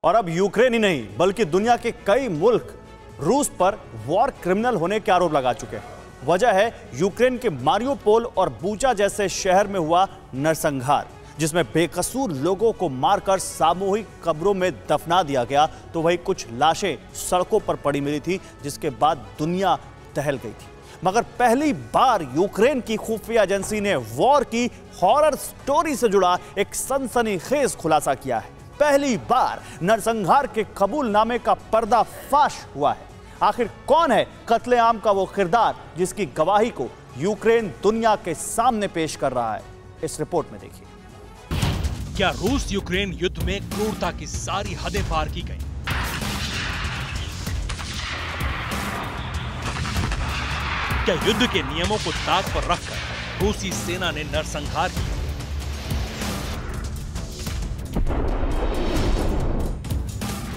और अब यूक्रेन ही नहीं बल्कि दुनिया के कई मुल्क रूस पर वॉर क्रिमिनल होने के आरोप लगा चुके हैं। वजह है यूक्रेन के मारियोपोल और बूचा जैसे शहर में हुआ नरसंहार, जिसमें बेकसूर लोगों को मारकर सामूहिक कब्रों में दफना दिया गया। तो वही कुछ लाशें सड़कों पर पड़ी मिली थी, जिसके बाद दुनिया दहल गई थी। मगर पहली बार यूक्रेन की खुफिया एजेंसी ने वॉर की हॉरर स्टोरी से जुड़ा एक सनसनीखेज खुलासा किया है। पहली बार नरसंहार के कबूलनामे का पर्दाफाश हुआ है। आखिर कौन है कत्लेआम का वो किरदार जिसकी गवाही को यूक्रेन दुनिया के सामने पेश कर रहा है? इस रिपोर्ट में देखिए। क्या रूस यूक्रेन युद्ध में क्रूरता की सारी हदें पार की गई? क्या युद्ध के नियमों को दांव पर रखकर रूसी सेना ने नरसंहार किया?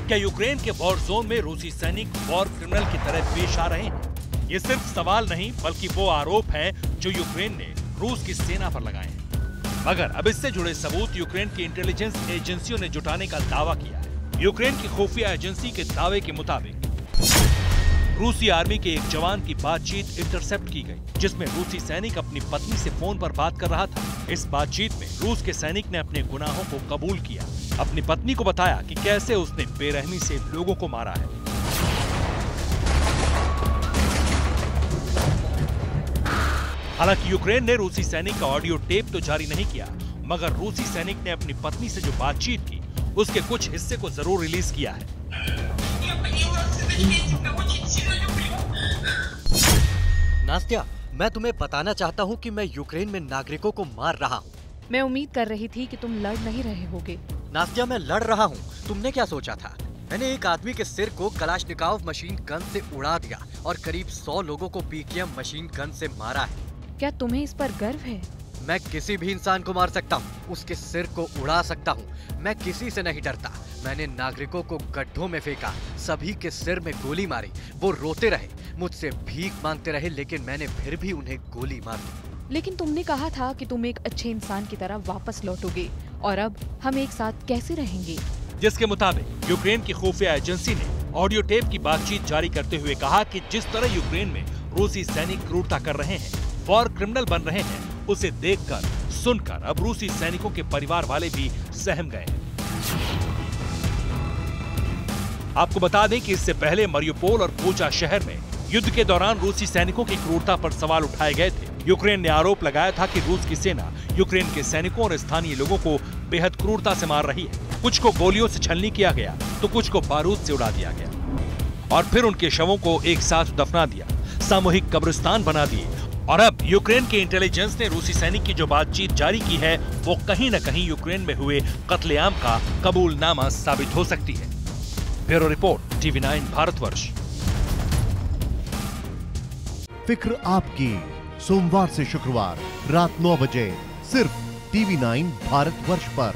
क्या यूक्रेन के वॉर जोन में रूसी सैनिक वॉर क्रिमिनल की तरह पेश आ रहे हैं? ये सिर्फ सवाल नहीं बल्कि वो आरोप हैं जो यूक्रेन ने रूस की सेना पर लगाए हैं। मगर अब इससे जुड़े सबूत यूक्रेन की इंटेलिजेंस एजेंसियों ने जुटाने का दावा किया है। यूक्रेन की खुफिया एजेंसी के दावे के मुताबिक रूसी आर्मी के एक जवान की बातचीत इंटरसेप्ट की गई, जिसमें रूसी सैनिक अपनी पत्नी से फोन पर बात कर रहा था। इस बातचीत में रूस के सैनिक ने अपने गुनाहों को कबूल किया, अपनी पत्नी को बताया कि कैसे उसने बेरहमी से लोगों को मारा है। हालांकि यूक्रेन ने रूसी सैनिक का ऑडियो टेप तो जारी नहीं किया, मगर रूसी सैनिक ने अपनी पत्नी से जो बातचीत की उसके कुछ हिस्से को जरूर रिलीज किया है। नास्त्या, मैं तुम्हें बताना चाहता हूँ कि मैं यूक्रेन में नागरिकों को मार रहा हूँ। मैं उम्मीद कर रही थी कि तुम लड़ नहीं रहे होगे। नास्त्या, मैं लड़ रहा हूँ। तुमने क्या सोचा था? मैंने एक आदमी के सिर को कलाश्निकोव मशीन गन से उड़ा दिया और करीब 100 लोगों को पीकेएम मशीन गन से मारा है। क्या तुम्हें इस पर गर्व है? मैं किसी भी इंसान को मार सकता हूँ, उसके सिर को उड़ा सकता हूँ। मैं किसी से नहीं डरता। मैंने नागरिकों को गड्ढों में फेंका, सभी के सिर में गोली मारी। वो रोते रहे, मुझसे भीख मांगते रहे, लेकिन मैंने फिर भी उन्हें गोली मार दी। लेकिन तुमने कहा था कि तुम एक अच्छे इंसान की तरह वापस लौटोगे, और अब हम एक साथ कैसे रहेंगे? जिसके मुताबिक यूक्रेन की खुफिया एजेंसी ने ऑडियो टेप की बातचीत जारी करते हुए कहा कि जिस तरह यूक्रेन में रूसी सैनिक क्रूरता कर रहे हैं, वॉर क्रिमिनल बन रहे हैं, उसे देखकर सुनकर अब रूसी सैनिकों के परिवार वाले भी सहम गए हैं। आपको बता दें कि इससे पहले मारियोपोल और बूचा शहर में युद्ध के दौरान रूसी सैनिकों की क्रूरता पर सवाल उठाए गए थे। यूक्रेन ने आरोप लगाया था कि रूस की सेना यूक्रेन के सैनिकों और स्थानीय लोगों को बेहद क्रूरता से मार रही है। कुछ को गोलियों से छलनी किया गया तो कुछ को बारूद से उड़ा दिया गया और फिर उनके शवों को एक साथ दफना दिया, सामूहिक कब्रिस्तान बना दिए। और अब यूक्रेन के इंटेलिजेंस ने रूसी सैनिक की जो बातचीत जारी की है, वो कहीं न कहीं यूक्रेन में हुए कत्लेआम का कबूलनामा साबित हो सकती है। Bureau report, TV9 Bharatvarsh. फिक्र आपकी, सोमवार से शुक्रवार रात 9 बजे सिर्फ TV9 भारतवर्ष पर।